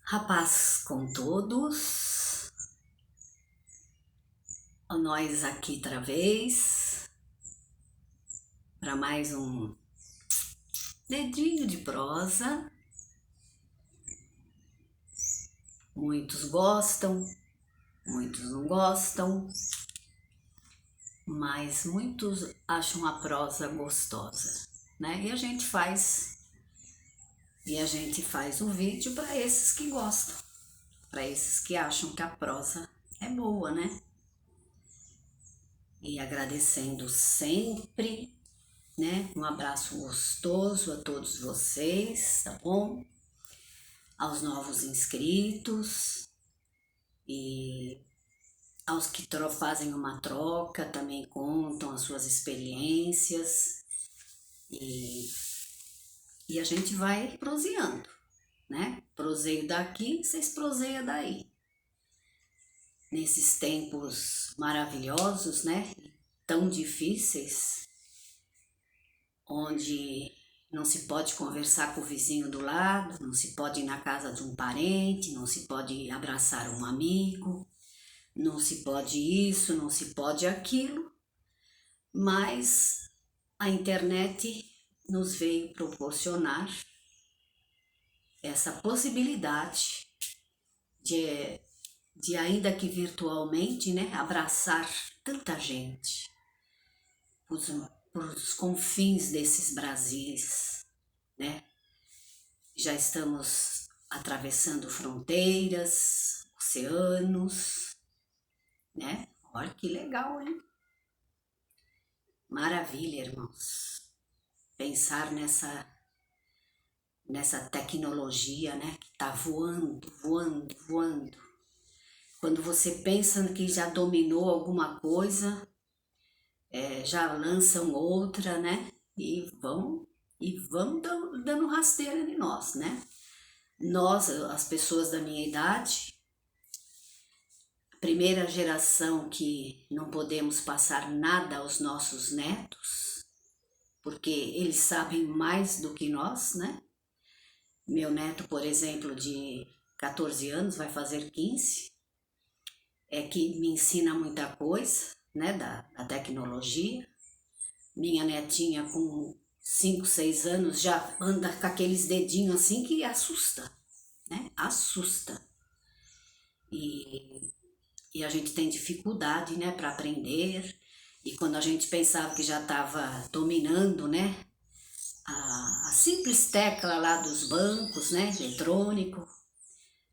A paz com todos, nós aqui outra vez para mais um dedinho de prosa. Muitos gostam, muitos não gostam, mas muitos acham a prosa gostosa, né? E a gente faz o vídeo para esses que gostam, para esses que acham que a prosa é boa, né? E agradecendo sempre, né? Um abraço gostoso a todos vocês, tá bom? Aos novos inscritos e aos que fazem uma troca, também contam as suas experiências e a gente vai proseando, né? Proseio daqui, vocês proseiam daí. Nesses tempos maravilhosos, né? Tão difíceis, onde não se pode conversar com o vizinho do lado, não se pode ir na casa de um parente, não se pode abraçar um amigo, não se pode isso, não se pode aquilo, mas a internet nos veio proporcionar essa possibilidade de ainda que virtualmente, né, abraçar tanta gente por os confins desses Brasis, né? Já estamos atravessando fronteiras, oceanos, né? Olha que legal, hein? Maravilha, irmãos. Pensar nessa tecnologia, né? Que tá voando, voando, voando. Quando você pensa que já dominou alguma coisa, já lançam outra, né? E vão dando rasteira em nós, né? Nós, as pessoas da minha idade, primeira geração que não podemos passar nada aos nossos netos, porque eles sabem mais do que nós, né? Meu neto, por exemplo, de 14 anos, vai fazer 15, que me ensina muita coisa, né, da tecnologia. Minha netinha com 5, 6 anos já anda com aqueles dedinhos assim que assusta, né? Assusta. E a gente tem dificuldade, né, para aprender. E quando a gente pensava que já estava dominando, né, a simples tecla lá dos bancos, né, eletrônico,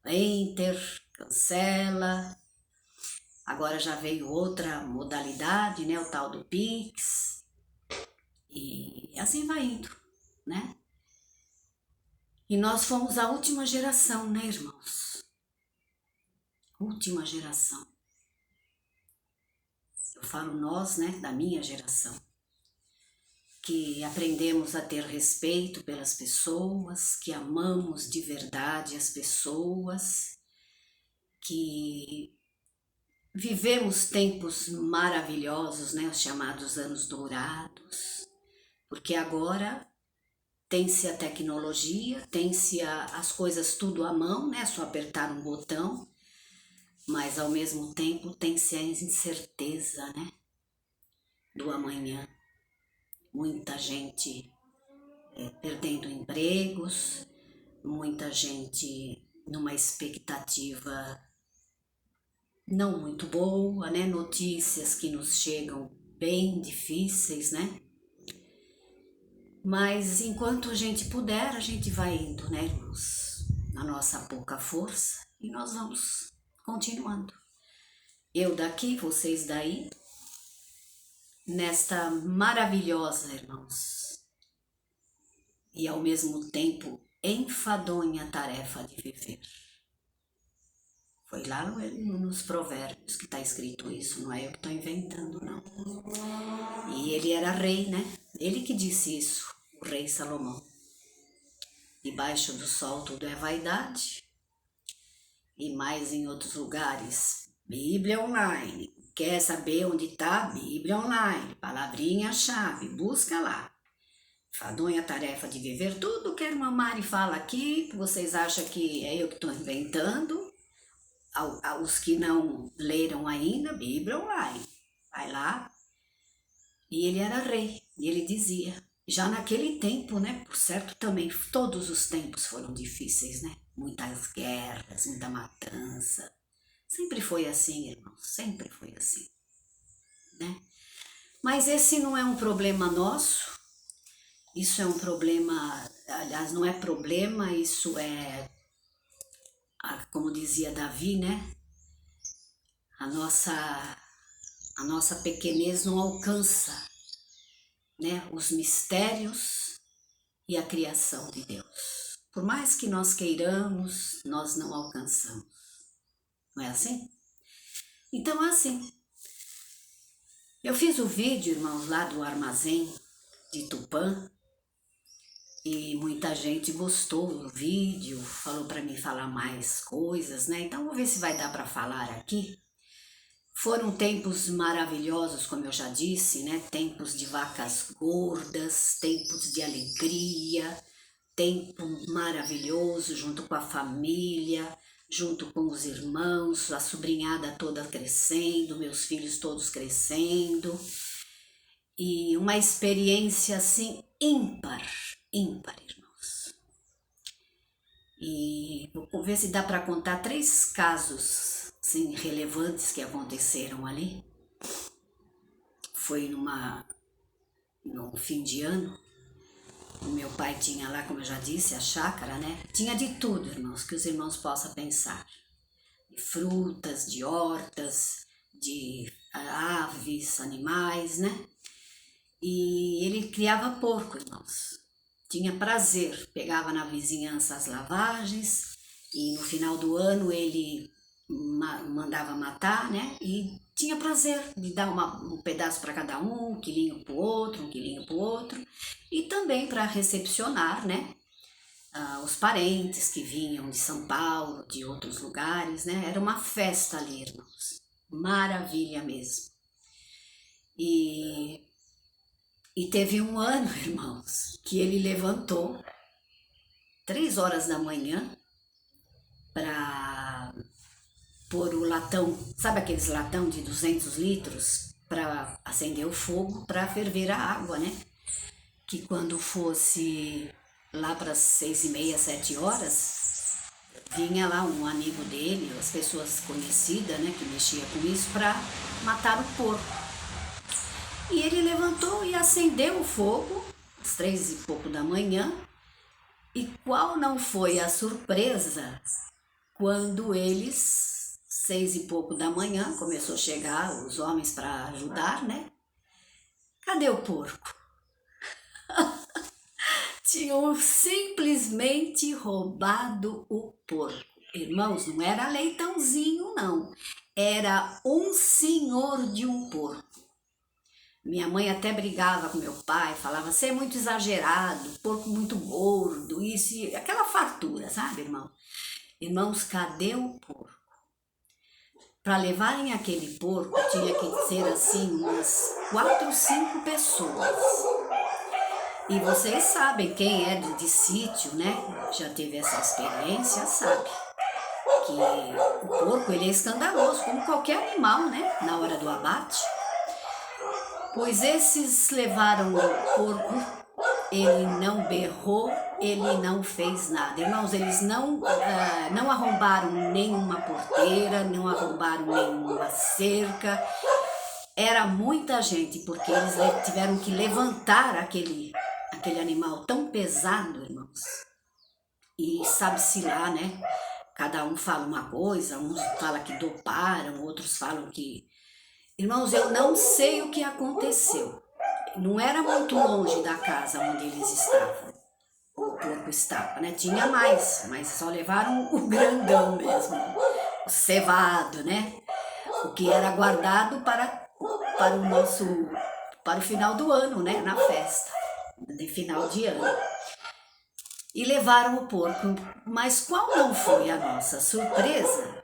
enter, cancela. Agora já veio outra modalidade, né, o tal do Pix. E assim vai indo, né? E nós fomos a última geração, né, irmãos? Última geração. Eu falo nós, né, da minha geração, que aprendemos a ter respeito pelas pessoas, que amamos de verdade as pessoas, que vivemos tempos maravilhosos, né, os chamados anos dourados, porque agora tem-se a tecnologia, tem-se as coisas tudo à mão, né, só apertar um botão, mas ao mesmo tempo tem-se a incerteza, né, do amanhã. Muita gente perdendo empregos, muita gente numa expectativa não muito boa, né? Notícias que nos chegam bem difíceis, né? Mas enquanto a gente puder, a gente vai indo, né, irmãos? Na nossa pouca força, e nós vamos continuando. Eu daqui, vocês daí, nesta maravilhosa, irmãos, e ao mesmo tempo enfadonha tarefa de viver. Foi lá nos provérbios que está escrito isso, não é eu que estou inventando, não. E ele era rei, né? Ele que disse isso, o rei Salomão. Debaixo do sol tudo é vaidade, e mais em outros lugares. Bíblia online. Quer saber onde está? Bíblia online. Palavrinha-chave, busca lá. enfadonha tarefa de viver tudo que a irmã Mari fala aqui, que vocês acham que é eu que estou inventando. Os que não leram ainda a Bíblia online, vai lá. E ele era rei, e ele dizia, já naquele tempo, né, por certo também, todos os tempos foram difíceis, né, muitas guerras, muita matança, sempre foi assim, irmãos, sempre foi assim, né, mas esse não é um problema nosso, isso é um problema, aliás, não é problema, isso é, como dizia Davi, né, a nossa pequenez não alcança, né, os mistérios e a criação de Deus. Por mais que nós queiramos, nós não alcançamos. Não é assim? Então é assim. Eu fiz o vídeo, irmãos, lá do armazém de Tupã e muita gente gostou do vídeo, falou para mim falar mais coisas, né? Então vou ver se vai dar para falar aqui. Foram tempos maravilhosos, como eu já disse, né? Tempos de vacas gordas, tempos de alegria, tempo maravilhoso junto com a família, junto com os irmãos, a sobrinhada toda crescendo, meus filhos todos crescendo. E uma experiência assim ímpar, irmãos. E vou ver se dá para contar 3 casos assim, relevantes que aconteceram ali. Foi no fim de ano, o meu pai tinha lá, como eu já disse, a chácara, né? Tinha de tudo, irmãos, que os irmãos possam pensar. De frutas, de hortas, de aves, animais, né? E ele criava porco, irmãos. Tinha prazer, pegava na vizinhança as lavagens e no final do ano ele mandava matar, né? E tinha prazer de dar um pedaço para cada um quilinho para o outro, um quilinho para o outro. E também para recepcionar, né? Os parentes que vinham de São Paulo, de outros lugares, né? Era uma festa ali, irmãos. Maravilha mesmo. E teve um ano, irmãos, que ele levantou 3 horas da manhã para pôr o latão, sabe aqueles latão de 200 litros para acender o fogo, para ferver a água, né? Que quando fosse lá para as 6h30, 7 horas, vinha lá um amigo dele, as pessoas conhecidas, né, que mexia com isso, para matar o porco. E ele levantou e acendeu o fogo, às 3 e pouco da manhã, e qual não foi a surpresa quando eles, 6 e pouco da manhã, começou a chegar os homens para ajudar, né? Cadê o porco? Tinham simplesmente roubado o porco. Irmãos, não era leitãozinho, não. Era um senhor de um porco. Minha mãe até brigava com meu pai, falava, você é muito exagerado, porco muito gordo, isso e aquela fartura, sabe, irmão? Irmãos, cadê o porco? Para levarem aquele porco, tinha que ser assim, umas 4 ou 5 pessoas. E vocês sabem, quem é de sítio, né, já teve essa experiência, sabe que o porco ele é escandaloso, como qualquer animal, né, na hora do abate. Pois esses levaram o porco, ele não berrou, ele não fez nada. Irmãos, eles não arrombaram nenhuma porteira, não arrombaram nenhuma cerca. Era muita gente, porque eles tiveram que levantar aquele animal tão pesado, irmãos. E sabe-se lá, né? Cada um fala uma coisa, uns falam que doparam, outros falam que... Irmãos, eu não sei o que aconteceu. Não era muito longe da casa onde eles estavam. O porco estava, né? Tinha mais, mas só levaram o grandão mesmo. O cevado, né? O que era guardado para o final do ano, né? Na festa de final de ano. E levaram o porco. Mas qual não foi a nossa surpresa?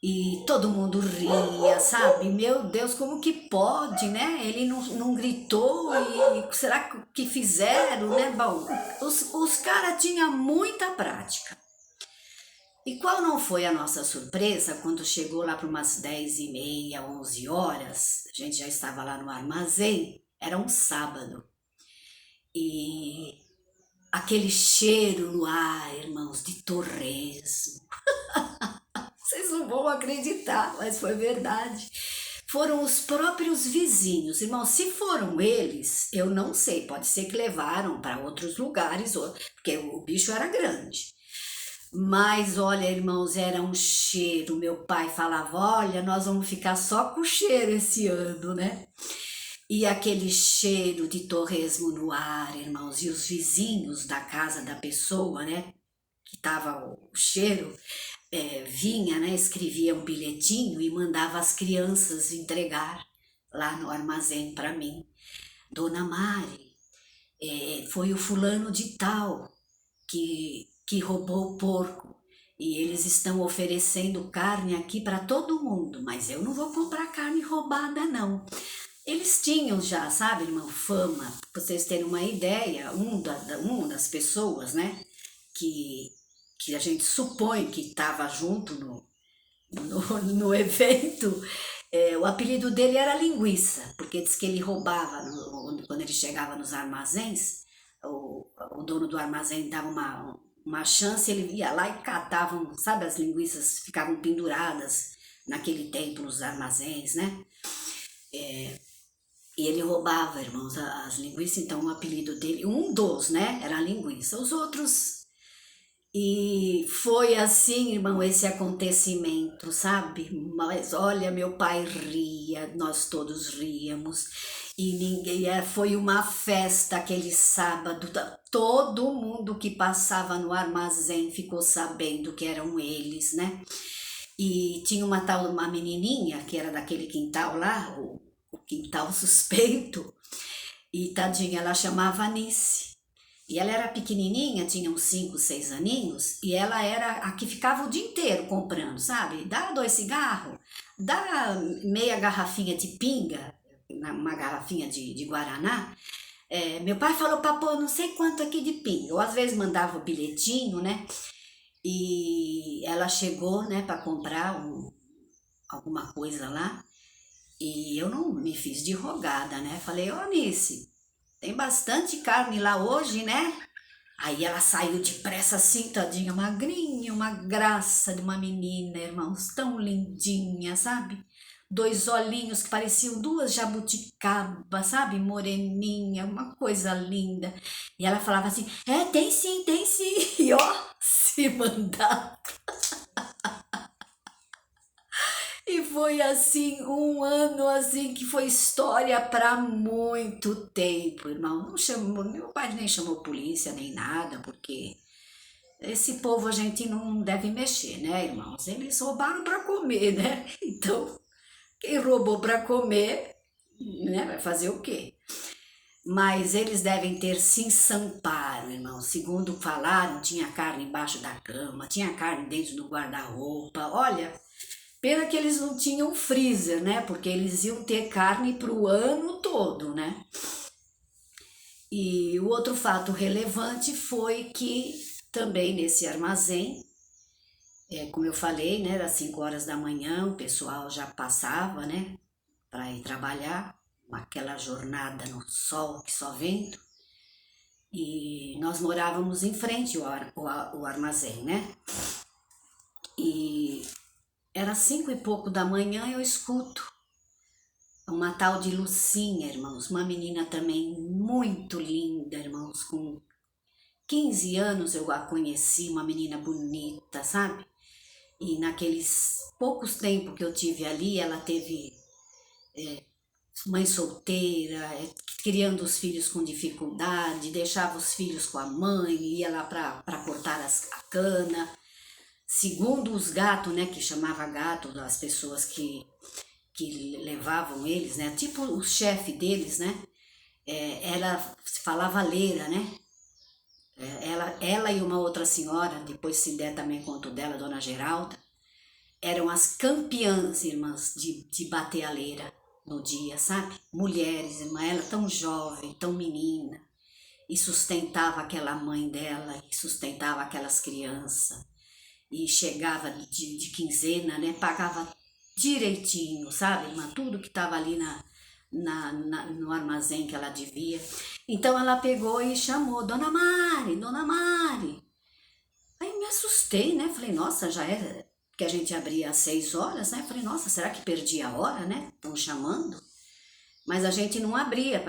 e todo mundo ria, sabe? Meu Deus, como que pode, né? Ele não gritou e será que fizeram, né? Bom, os caras tinham muita prática. E qual não foi a nossa surpresa quando chegou lá para umas 10h30, 11 horas, a gente já estava lá no armazém, era um sábado, e aquele cheiro no ar, irmãos, de torresmo. Vocês não vão acreditar, mas foi verdade. Foram os próprios vizinhos, irmãos. Se foram eles, eu não sei. Pode ser que levaram para outros lugares, porque o bicho era grande. Mas olha, irmãos, era um cheiro. Meu pai falava: olha, nós vamos ficar só com o cheiro esse ano, né? E aquele cheiro de torresmo no ar, irmãos, e os vizinhos da casa da pessoa, né? Que tava o cheiro, vinha, né, escrevia um bilhetinho e mandava as crianças entregar lá no armazém para mim. Dona Mari, foi o fulano de tal que roubou o porco e eles estão oferecendo carne aqui para todo mundo, mas eu não vou comprar carne roubada não. Eles tinham já, sabe, irmão, fama, pra vocês terem uma ideia, uma das pessoas, né, que, que a gente supõe que estava junto no evento, o apelido dele era Linguiça, porque diz que ele roubava, quando ele chegava nos armazéns, o dono do armazém dava uma chance, ele ia lá e catava, sabe, as linguiças ficavam penduradas naquele tempo nos armazéns, né? E ele roubava, irmãos, as linguiças, então o apelido dele, um dos, né, era a linguiça. Os outros. E foi assim, irmão, esse acontecimento, sabe? Mas olha, meu pai ria, nós todos ríamos. E ninguém, foi uma festa aquele sábado. Todo mundo que passava no armazém ficou sabendo que eram eles, né? E tinha uma menininha que era daquele quintal lá, o quintal suspeito, e tadinha, ela chamava Anice. E ela era pequenininha, tinha uns 5, 6 aninhos, e ela era a que ficava o dia inteiro comprando, sabe? Dá 2 cigarros, dá meia garrafinha de pinga, uma garrafinha de Guaraná. Meu pai falou para pôr não sei quanto aqui de pinga. Eu às vezes mandava o bilhetinho, né? E ela chegou, né, para comprar alguma coisa lá. E eu não me fiz de rogada, né? Falei: ô Nice, tem bastante carne lá hoje, né? Aí ela saiu depressa assim, tadinha, magrinha, uma graça de uma menina, irmãos, tão lindinha, sabe? 2 olhinhos que pareciam 2 jabuticabas, sabe? Moreninha, uma coisa linda. E ela falava assim: tem sim, tem sim. E ó, se mandar. E foi assim, um ano assim que foi história para muito tempo, irmão. Não chamou, meu pai nem chamou polícia nem nada, porque esse povo a gente não deve mexer, né, irmãos? Eles roubaram para comer, né? Então, quem roubou para comer, né, vai fazer o quê? Mas eles devem ter se ensamparam, irmão. Segundo falaram, tinha carne embaixo da cama, tinha carne dentro do guarda-roupa. Olha, pena que eles não tinham freezer, né? Porque eles iam ter carne para o ano todo, né? E o outro fato relevante foi que também nesse armazém, como eu falei, né, das 5 horas da manhã, o pessoal já passava, né, para ir trabalhar, aquela jornada no sol que só vento, e nós morávamos em frente ao armazém, né? E era 5 e pouco da manhã, eu escuto uma tal de Lucinha, irmãos, uma menina também muito linda, irmãos, com 15 anos eu a conheci, uma menina bonita, sabe? E naqueles poucos tempos que eu tive ali, ela teve mãe solteira, criando os filhos com dificuldade, deixava os filhos com a mãe, ia lá para cortar a cana. Segundo os gatos, né, que chamava gato, das pessoas que levavam eles, né, tipo o chefe deles, né, ela falava leira, né, ela e uma outra senhora, depois se der também conto dela, Dona Geralda, eram as campeãs, irmãs, de bater a leira no dia, sabe? Mulheres, irmã, ela tão jovem, tão menina, e sustentava aquela mãe dela, e sustentava aquelas crianças, e chegava de quinzena, né? Pagava direitinho, sabe, irmã? Tudo que estava ali no armazém que ela devia. Então ela pegou e chamou, Dona Mari, Dona Mari. Aí me assustei, né? Falei, nossa, já era que a gente abria às 6 horas, né? Falei, nossa, será que perdi a hora, né? Estão chamando? Mas a gente não abria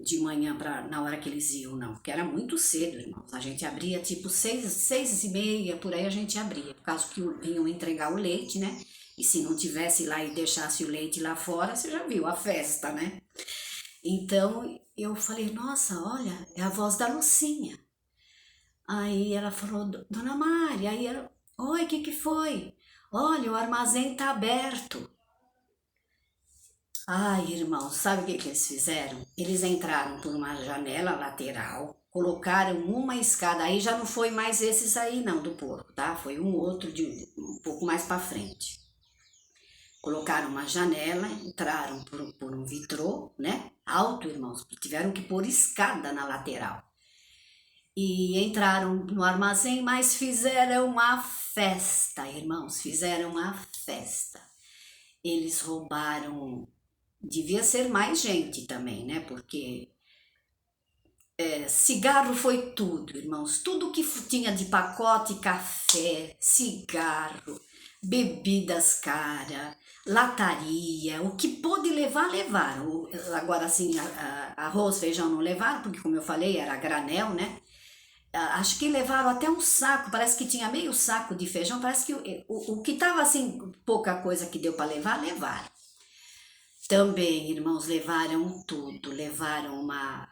de manhã na hora que eles iam, não, porque era muito cedo, irmãos. A gente abria tipo 6h30, por aí a gente abria, por causa que vinham entregar o leite, né? E se não tivesse lá e deixasse o leite lá fora, você já viu a festa, né? Então eu falei, nossa, olha, é a voz da Lucinha. Aí ela falou, Dona Mari, aí ela, oi, o que foi? Olha, o armazém tá aberto. Ai, irmão, sabe o que eles fizeram? Eles entraram por uma janela lateral, colocaram uma escada, aí já não foi mais esses aí não, do porco, tá? Foi um outro um pouco mais para frente. Colocaram uma janela, entraram por um vitrô, né? Alto, irmãos, tiveram que pôr escada na lateral. E entraram no armazém, mas fizeram uma festa, irmãos, fizeram uma festa. Eles roubaram. Devia ser mais gente também, né? Porque cigarro foi tudo, irmãos. Tudo que tinha de pacote, café, cigarro, bebidas caras, lataria, o que pôde levar, levaram. Agora, assim, arroz, feijão não levaram, porque, como eu falei, era granel, né? Acho que levaram até um saco, parece que tinha meio saco de feijão, parece que o que estava assim, pouca coisa que deu para levar, levaram. Também, irmãos, levaram tudo, levaram uma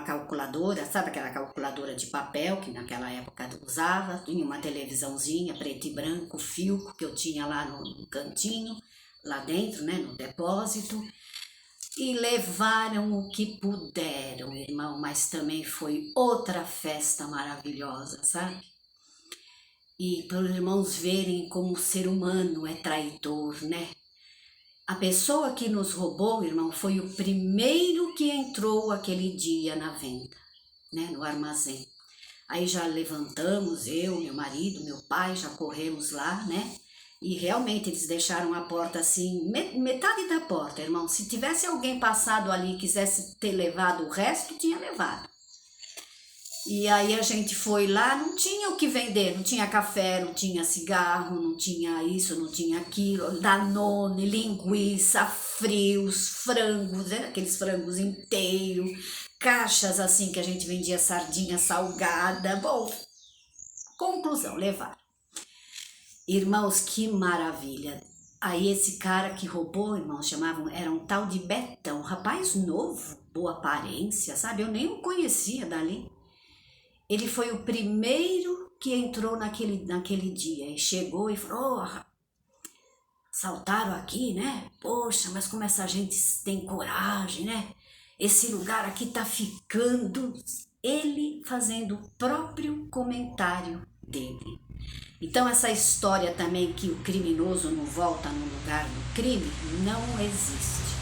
calculadora, sabe aquela calculadora de papel que naquela época usava, tinha uma televisãozinha preto e branco, fio que eu tinha lá no cantinho, lá dentro, né, no depósito, e levaram o que puderam, irmão, mas também foi outra festa maravilhosa, sabe? E para os irmãos verem como o ser humano é traidor, né? A pessoa que nos roubou, irmão, foi o primeiro que entrou aquele dia na venda, né, no armazém. Aí já levantamos, eu, meu marido, meu pai, já corremos lá, né? E realmente eles deixaram a porta assim, metade da porta, irmão. Se tivesse alguém passado ali e quisesse ter levado o resto, tinha levado. E aí a gente foi lá, não tinha o que vender, não tinha café, não tinha cigarro, não tinha isso, não tinha aquilo, Danone, linguiça, frios, frangos, né? Aqueles frangos inteiros, caixas assim que a gente vendia sardinha salgada. Bom, conclusão, levaram. Irmãos, que maravilha. Aí esse cara que roubou, irmãos, era um tal de Betão, um rapaz novo, boa aparência, sabe? Eu nem o conhecia dali. Ele foi o primeiro que entrou naquele dia e chegou e falou, oh, saltaram aqui, né? Poxa, mas como essa gente tem coragem, né? Esse lugar aqui tá ficando... Ele fazendo o próprio comentário dele. Então essa história também que o criminoso não volta no lugar do crime, não existe.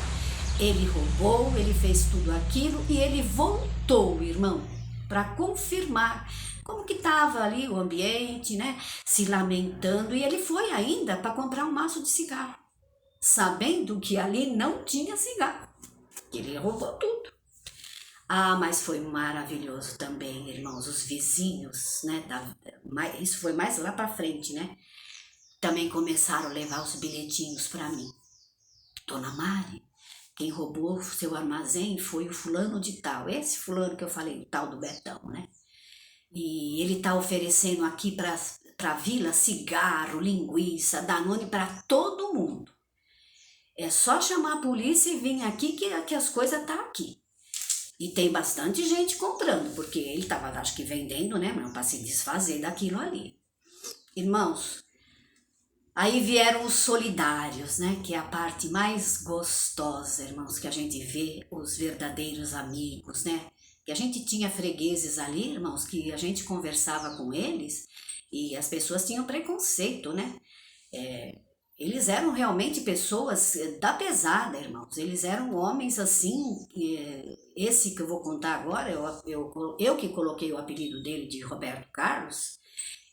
Ele roubou, ele fez tudo aquilo e ele voltou, irmão, para confirmar como que estava ali o ambiente, né, se lamentando, e ele foi ainda para comprar um maço de cigarro, sabendo que ali não tinha cigarro, que ele roubou tudo. Ah, mas foi maravilhoso também, irmãos, os vizinhos, né, isso foi mais lá para frente, né, também começaram a levar os bilhetinhos para mim. Dona Mari, quem roubou seu armazém foi o fulano de tal, esse fulano que eu falei, o tal do Betão, né? E ele tá oferecendo aqui pra vila cigarro, linguiça, Danone para todo mundo. É só chamar a polícia e vir aqui que as coisas tá aqui. E tem bastante gente comprando, porque ele tava, acho que vendendo, né, para se desfazer daquilo ali. Irmãos, aí vieram os solidários, né? Que é a parte mais gostosa, irmãos, que a gente vê os verdadeiros amigos, né? Que a gente tinha fregueses ali, irmãos, que a gente conversava com eles E as pessoas tinham preconceito, né? Eles eram realmente pessoas da pesada, irmãos. Eles eram homens assim, esse que eu vou contar agora, eu que coloquei o apelido dele de Roberto Carlos.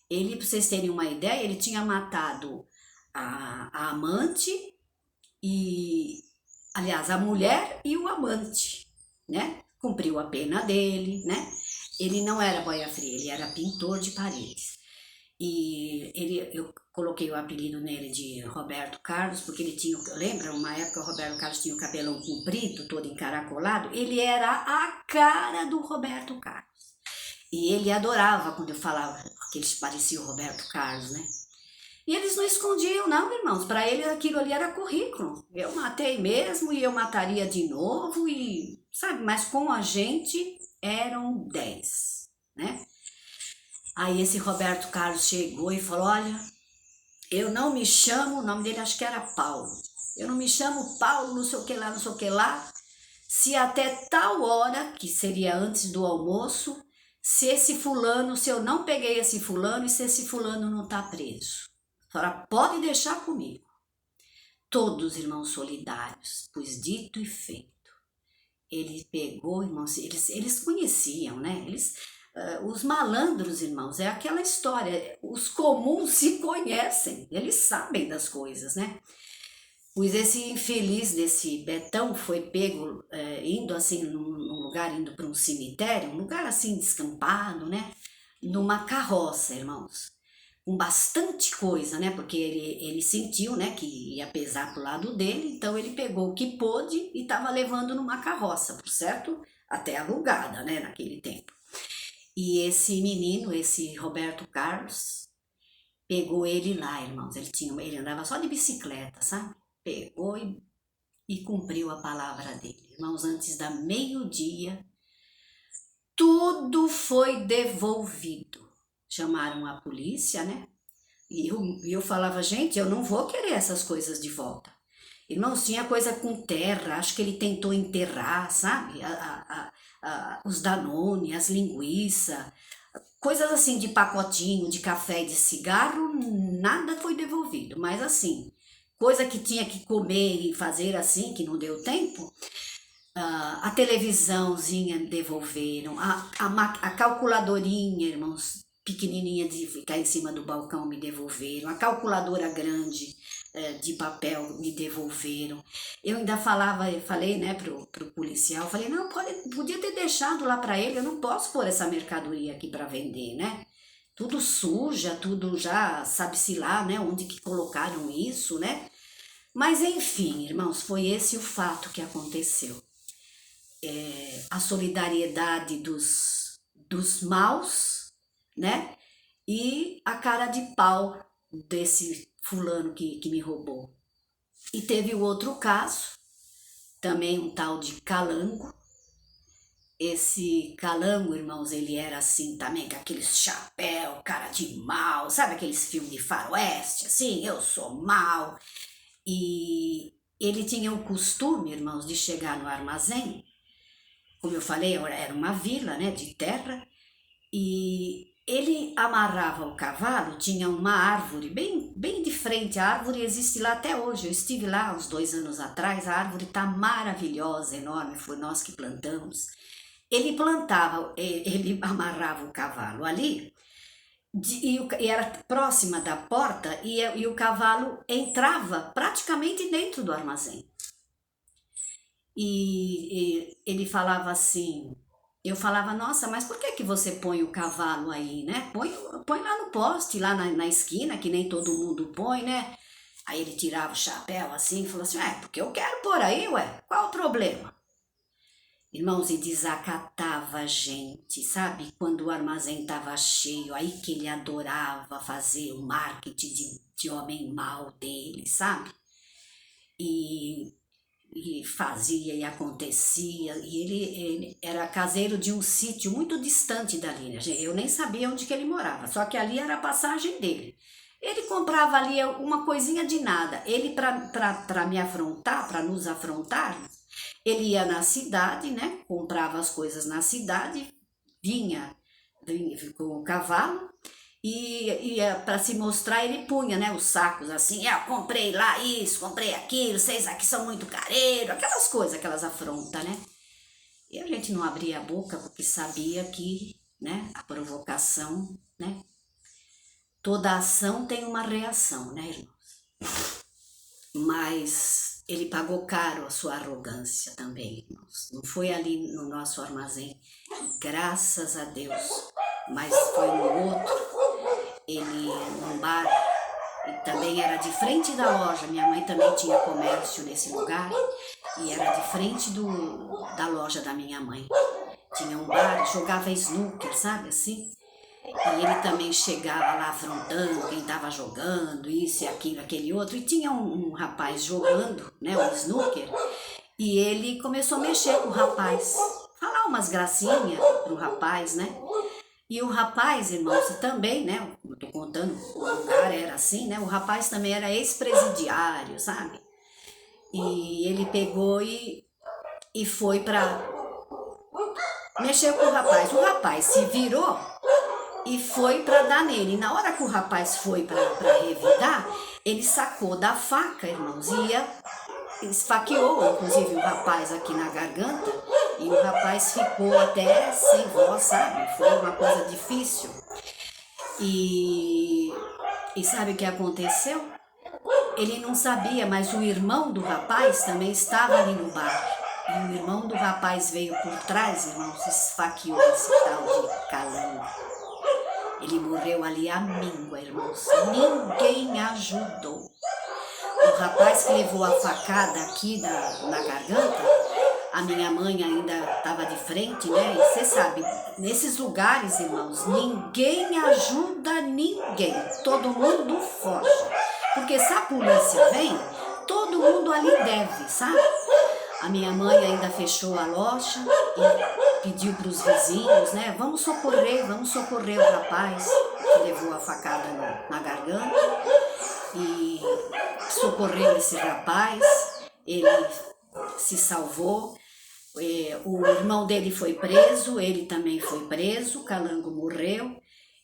Ele, para vocês terem uma ideia, ele tinha matado a amante e, aliás, a mulher e o amante, né? Cumpriu a pena dele, né? Ele não era boia fria, ele era pintor de paredes. Eu coloquei o apelido nele de Roberto Carlos, porque ele tinha, lembra, uma época o Roberto Carlos tinha o cabelão comprido, todo encaracolado, ele era a cara do Roberto Carlos. E ele adorava quando eu falava que eles pareciam o Roberto Carlos, né? E eles não escondiam não, irmãos, para eles aquilo ali era currículo. Eu matei mesmo e eu mataria de novo e, sabe, mas com a gente eram 10, né? Aí esse Roberto Carlos chegou e falou, olha, eu não me chamo, o nome dele acho que era Paulo, eu não me chamo Paulo, não sei o que lá, não sei o que lá, se até tal hora, que seria antes do almoço, se esse fulano, se eu não peguei esse fulano e se esse fulano não tá preso. A senhora pode deixar comigo. Todos irmãos solidários, pois dito e feito. Ele pegou, irmãos, eles conheciam, né? Os malandros, irmãos, é aquela história, os comuns se conhecem, eles sabem das coisas, né? Pois esse infeliz desse Betão foi pego indo assim num lugar, indo para um cemitério, um lugar assim descampado, né? Numa carroça, irmãos, com bastante coisa, né? Porque ele sentiu, né, que ia pesar pro lado dele, então ele pegou o que pôde e estava levando numa carroça, por certo? Até alugada, né, naquele tempo. E esse menino, esse Roberto Carlos, pegou ele lá, irmãos. Ele andava só de bicicleta, sabe? Pegou e cumpriu a palavra dele. Irmãos, antes da meio-dia, tudo foi devolvido. Chamaram a polícia, né? E eu falava, gente, eu não vou querer essas coisas de volta. Irmãos, tinha coisa com terra, acho que ele tentou enterrar, sabe? Os Danone, as linguiças, coisas assim de pacotinho, de café e de cigarro, nada foi devolvido. Mas assim, coisa que tinha que comer e fazer assim, que não deu tempo, a televisãozinha devolveram, a calculadorinha, irmãos, pequenininha de ficar em cima do balcão me devolveram, a calculadora grande de papel me devolveram. Eu ainda falei, né, pro policial, falei, não, podia ter deixado lá para ele, eu não posso pôr essa mercadoria aqui para vender, né? Tudo suja, tudo já, sabe-se lá, né, onde que colocaram isso, né? Mas enfim, irmãos, foi esse o fato que aconteceu. A solidariedade dos maus, né? E a cara de pau desse fulano que me roubou. E teve o outro caso, também um tal de Calango. Esse Calango, irmãos, ele era assim também, com aqueles chapéu, cara de mal, sabe aqueles filmes de faroeste, assim, eu sou mal. E ele tinha o costume, irmãos, de chegar no armazém, como eu falei, era uma vila, né, de terra, e ele amarrava o cavalo, tinha uma árvore bem de frente, a árvore existe lá até hoje, eu estive lá uns 2 anos atrás, a árvore está maravilhosa, enorme, foi nós que plantamos. Ele amarrava o cavalo ali, e era próxima da porta, e o cavalo entrava praticamente dentro do armazém. E ele falava assim, eu falava, nossa, mas por que você põe o cavalo aí, né? Põe lá no poste, lá na esquina, que nem todo mundo põe, né? Aí ele tirava o chapéu assim e falou assim, porque eu quero pôr aí, ué, qual o problema? Irmãos, e desacatava a gente, sabe? Quando o armazém estava cheio, aí que ele adorava fazer o marketing de homem mau dele, sabe? E fazia e acontecia, e ele era caseiro de um sítio muito distante dali, né? Eu nem sabia onde que ele morava, só que ali era a passagem dele. Ele comprava ali uma coisinha de nada, ele para me afrontar, para nos afrontar, ele ia na cidade, né? Comprava as coisas na cidade, vinha com o cavalo, e para se mostrar ele punha, né, os sacos assim, eu comprei lá isso, comprei aquilo, vocês aqui são muito careiros, aquelas coisas, aquelas afrontas, né? E a gente não abria a boca porque sabia que, né, a provocação, né, toda ação tem uma reação, né, irmãos? Mas ele pagou caro a sua arrogância também, irmãos. Não foi ali no nosso armazém, graças a Deus, mas foi no outro, ele num bar, e também era de frente da loja, minha mãe também tinha comércio nesse lugar, e era de frente da loja da minha mãe. Tinha um bar, jogava snooker, sabe assim? E ele também chegava lá afrontando quem estava jogando, isso e aquilo, aquele outro. E tinha um rapaz jogando, né, o snooker, e ele começou a mexer com o rapaz, falar umas gracinhas pro rapaz, né? E o rapaz, irmãos, também, né, eu tô contando, o lugar era assim, né, o rapaz também era ex-presidiário, sabe? E ele pegou e foi pra mexer com o rapaz se virou e foi para dar nele. E na hora que o rapaz foi para revidar, ele sacou da faca, irmãos, e esfaqueou, inclusive, o rapaz aqui na garganta, e o rapaz ficou até sem voz, sabe? Foi uma coisa difícil. E sabe o que aconteceu? Ele não sabia, mas o irmão do rapaz também estava ali no bar. E o irmão do rapaz veio por trás, irmãos, esfaqueou esse tal de Calango. Ele morreu ali à míngua, irmãos. Ninguém ajudou. O rapaz que levou a facada aqui na garganta, a minha mãe ainda estava de frente, né? E você sabe, nesses lugares, irmãos, ninguém ajuda ninguém. Todo mundo foge. Porque se a polícia vem, todo mundo ali deve, sabe? A minha mãe ainda fechou a loja e pediu para os vizinhos, né? Vamos socorrer o rapaz que levou a facada na garganta. E socorreu esse rapaz, ele se salvou. O irmão dele foi preso, ele também foi preso, o Calango morreu.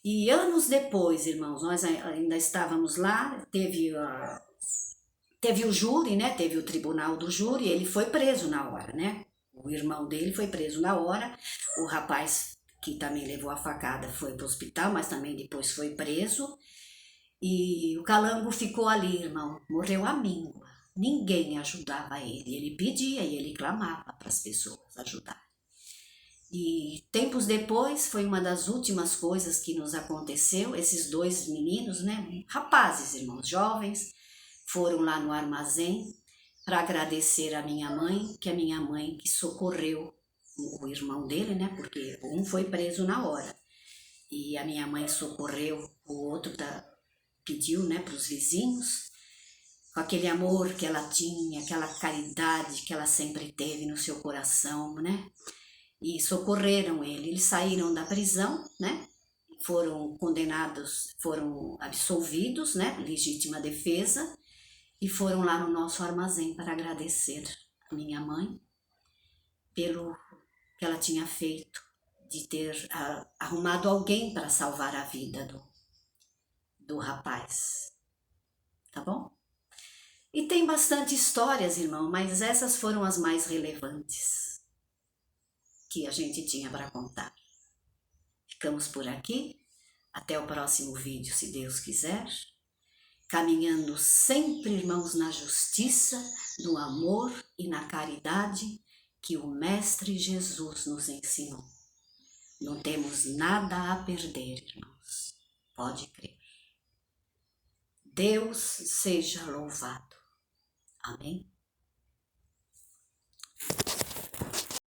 E anos depois, irmãos, nós ainda estávamos lá, teve o júri, né? Teve o tribunal do júri, ele foi preso na hora, né? O irmão dele foi preso na hora, o rapaz que também levou a facada foi para o hospital, mas também depois foi preso. E o Calango ficou ali, irmão, morreu à míngua. Ninguém ajudava ele, ele pedia e ele clamava para as pessoas ajudarem. E tempos depois, foi uma das últimas coisas que nos aconteceu, esses dois meninos, né, rapazes, irmãos, jovens, foram lá no armazém para agradecer a minha mãe, que socorreu o irmão dele, né, porque um foi preso na hora. E a minha mãe socorreu o outro, pediu, né, para os vizinhos, com aquele amor que ela tinha, aquela caridade que ela sempre teve no seu coração, né? E socorreram ele. Eles saíram da prisão, né? Foram condenados, foram absolvidos, né? Legítima defesa, e foram lá no nosso armazém para agradecer a minha mãe pelo que ela tinha feito, de ter arrumado alguém para salvar a vida do rapaz. Tá bom? E tem bastante histórias, irmão, mas essas foram as mais relevantes que a gente tinha para contar. Ficamos por aqui. Até o próximo vídeo, se Deus quiser. Caminhando sempre, irmãos, na justiça, no amor e na caridade que o Mestre Jesus nos ensinou. Não temos nada a perder, irmãos. Pode crer. Deus seja louvado. Amém?